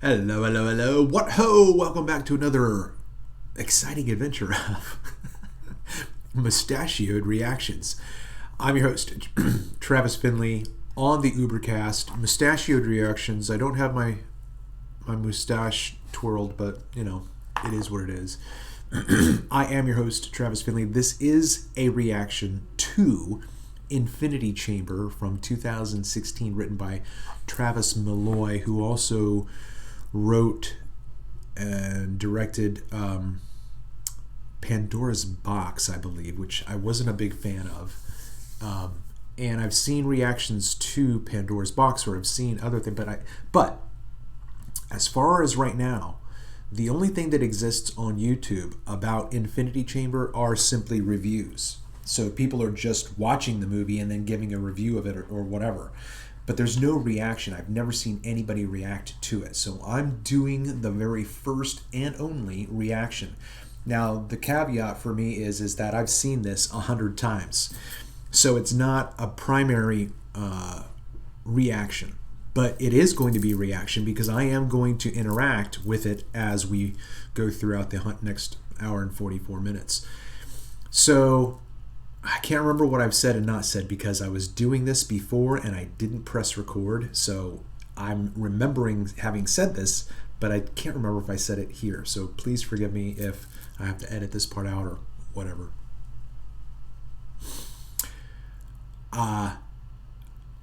Hello, hello, hello. What ho! Welcome back to another exciting adventure of mustachioed reactions. I'm your host, Travis Finley, on the Ubercast. Mustachioed reactions. I don't have my mustache twirled, but you know, it is what it is. I am your host, Travis Finley. This is a reaction to Infinity Chamber from 2016, written by Travis Malloy, who also wrote and directed Pandora's Box, I believe, which I wasn't a big fan of. And I've seen reactions to Pandora's Box, or I've seen other things, but as far as right now, the only thing that exists on YouTube about Infinity Chamber are simply reviews. So people are just watching the movie and then giving a review of it or whatever. But there's no reaction. I've never seen anybody react to it. So I'm doing the very first and only reaction. Now, the caveat for me is that I've seen this 100 times. So it's not a primary reaction. But it is going to be a reaction because I am going to interact with it as we go throughout the next hour and 44 minutes. So I can't remember what I've said and not said because I was doing this before and I didn't press record. So I'm remembering having said this, but I can't remember if I said it here. So please forgive me if I have to edit this part out or whatever.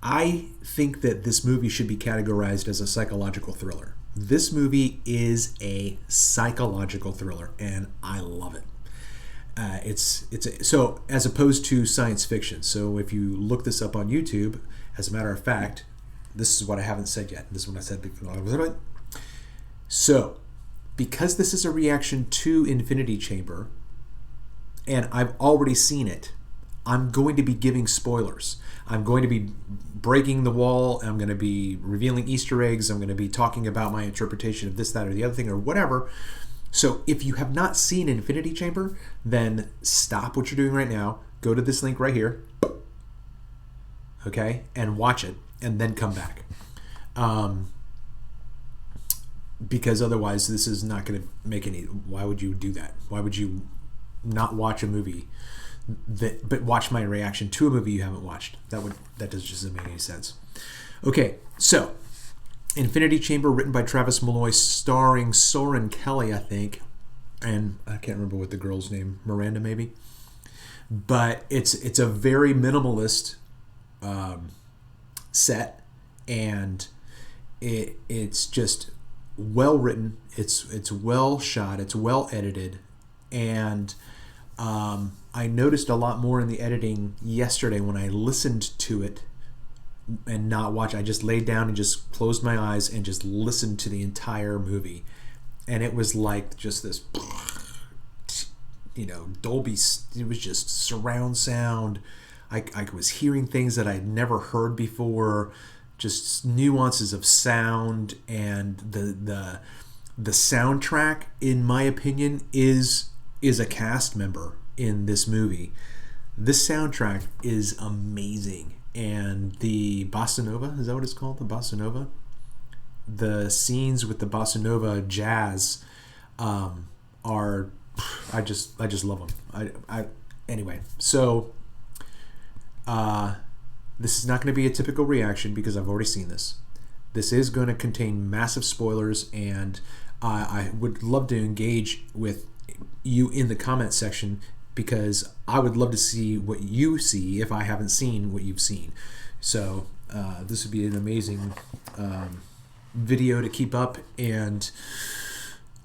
I think that this movie should be categorized as a psychological thriller. This movie is a psychological thriller, and I love it. So as opposed to science fiction. So if you look this up on YouTube, as a matter of fact, this is what I haven't said yet. This is what I said before. So because this is a reaction to Infinity Chamber, and I've already seen it, I'm going to be giving spoilers. I'm going to be breaking the wall. I'm going to be revealing Easter eggs. I'm going to be talking about my interpretation of this, that, or the other thing, or whatever. So if you have not seen Infinity Chamber, then stop what you're doing right now. Go to this link right here. Okay? And watch it. And then come back. Because otherwise, this is not going to make any... Why would you do that? Why would you not watch a movie... but watch my reaction to a movie you haven't watched? That doesn't make any sense. Okay, so Infinity Chamber, written by Travis Malloy, starring Soren Kelly, I think, and I can't remember what the girl's name, Miranda maybe. But it's a very minimalist set, and it's just well written. It's well shot. It's well edited, and I noticed a lot more in the editing yesterday when I listened to it and not watch. I just laid down and just closed my eyes and just listened to the entire movie. And it was like just this, Dolby, it was just surround sound. I was hearing things that I'd never heard before, just nuances of sound. And the soundtrack, in my opinion, is a cast member in this movie. This soundtrack is amazing, and the bossa nova, is that what it's called? The bossa nova, the scenes with the bossa nova jazz are I just love them. Anyway, so this is not going to be a typical reaction because I've already seen this. This is going to contain massive spoilers, and I would love to engage with you in the comment section because I would love to see what you see if I haven't seen what you've seen. So this would be an amazing video to keep up and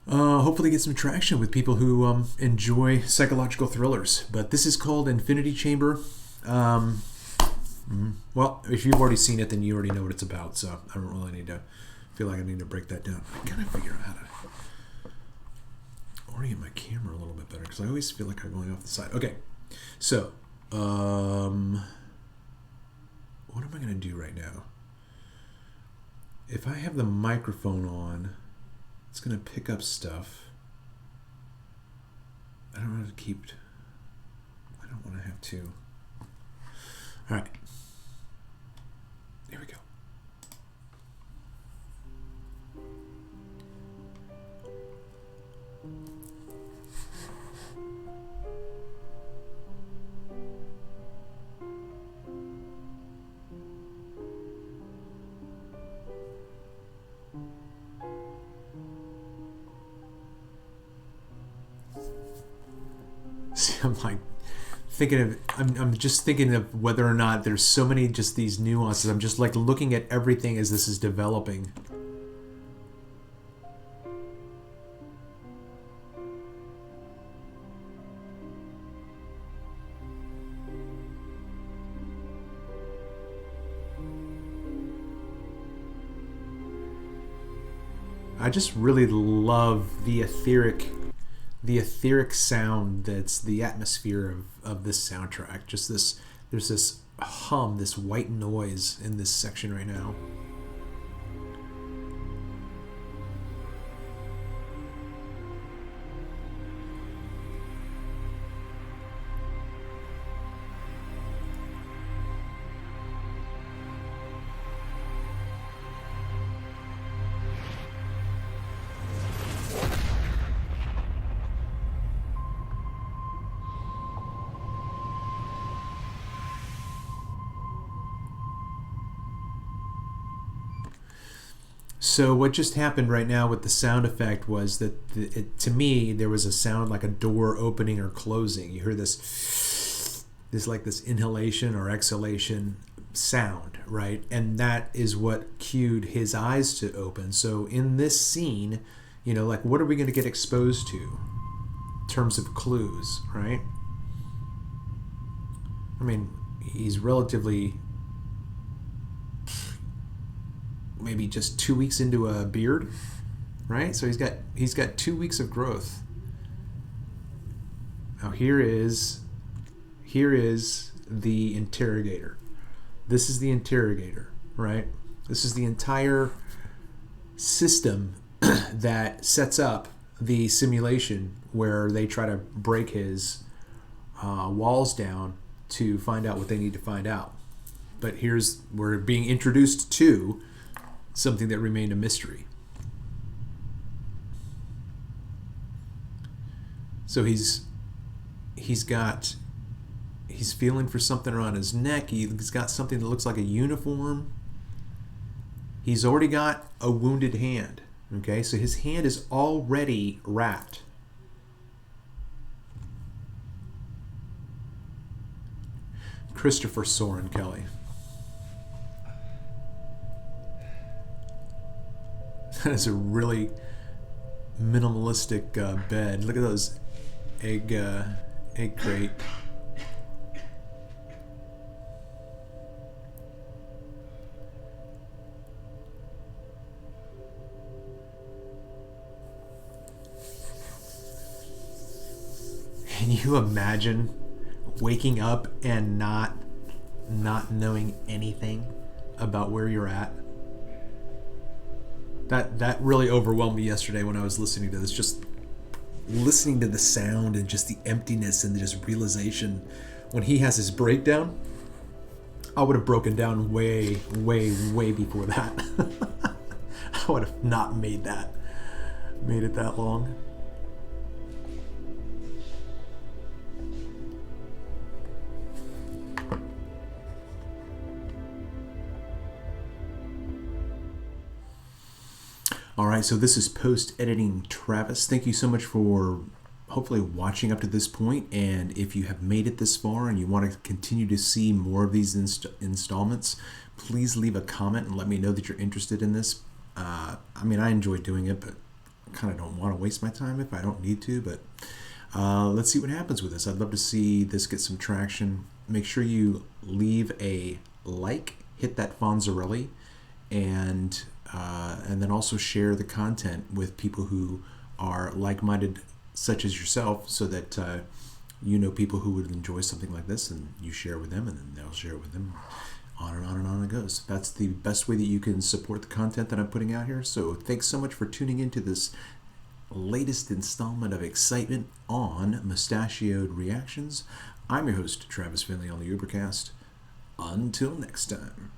hopefully get some traction with people who enjoy psychological thrillers. But this is called Infinity Chamber. Well, if you've already seen it, then you already know what it's about, so I don't really feel like I need to break that down. I gotta figure out how to orient my camera a little bit better because I always feel like I'm going off the side. Okay, so what am I going to do right now? If I have the microphone on, it's going to pick up stuff. I don't want to have to. All right, here we go. I'm like thinking of, I'm just thinking of whether or not there's so many just these nuances. I'm just like looking at everything as this is developing. I just really love the etheric sound that's the atmosphere of this soundtrack. Just this, there's this hum, this white noise in this section right now. So what just happened right now with the sound effect was that to me there was a sound like a door opening or closing. You hear this like this inhalation or exhalation sound, right? And that is what cued his eyes to open. So in this scene, like what are we going to get exposed to in terms of clues, right? I mean, he's relatively maybe just 2 weeks into a beard, right? So he's got 2 weeks of growth. Now here is the interrogator. This is the interrogator, right? This is the entire system that sets up the simulation where they try to break his walls down to find out what they need to find out. But we're being introduced to something that remained a mystery. So he's feeling for something around his neck. He's got something that looks like a uniform. He's already got a wounded hand. Okay, so his hand is already wrapped. Christopher Soren Kelly. That is a really minimalistic bed. Look at those egg crate. Can you imagine waking up and not knowing anything about where you're at? That really overwhelmed me yesterday when I was listening to this. Just listening to the sound and just the emptiness and just realization. When he has his breakdown, I would have broken down way, way, way before that. I would have not made it that long. All right, so this is post-editing Travis. Thank you so much for hopefully watching up to this point. And if you have made it this far and you want to continue to see more of these installments, please leave a comment and let me know that you're interested in this. I mean, I enjoy doing it, but I kind of don't want to waste my time if I don't need to. But let's see what happens with this. I'd love to see this get some traction. Make sure you leave a like, hit that Fonzarelli, and then also share the content with people who are like-minded, such as yourself, so that people who would enjoy something like this, and you share with them, and then they'll share it with them. On and on and on it goes. That's the best way that you can support the content that I'm putting out here. So thanks so much for tuning into this latest installment of excitement on Mustachioed Reactions. I'm your host, Travis Finley on the Ubercast. Until next time.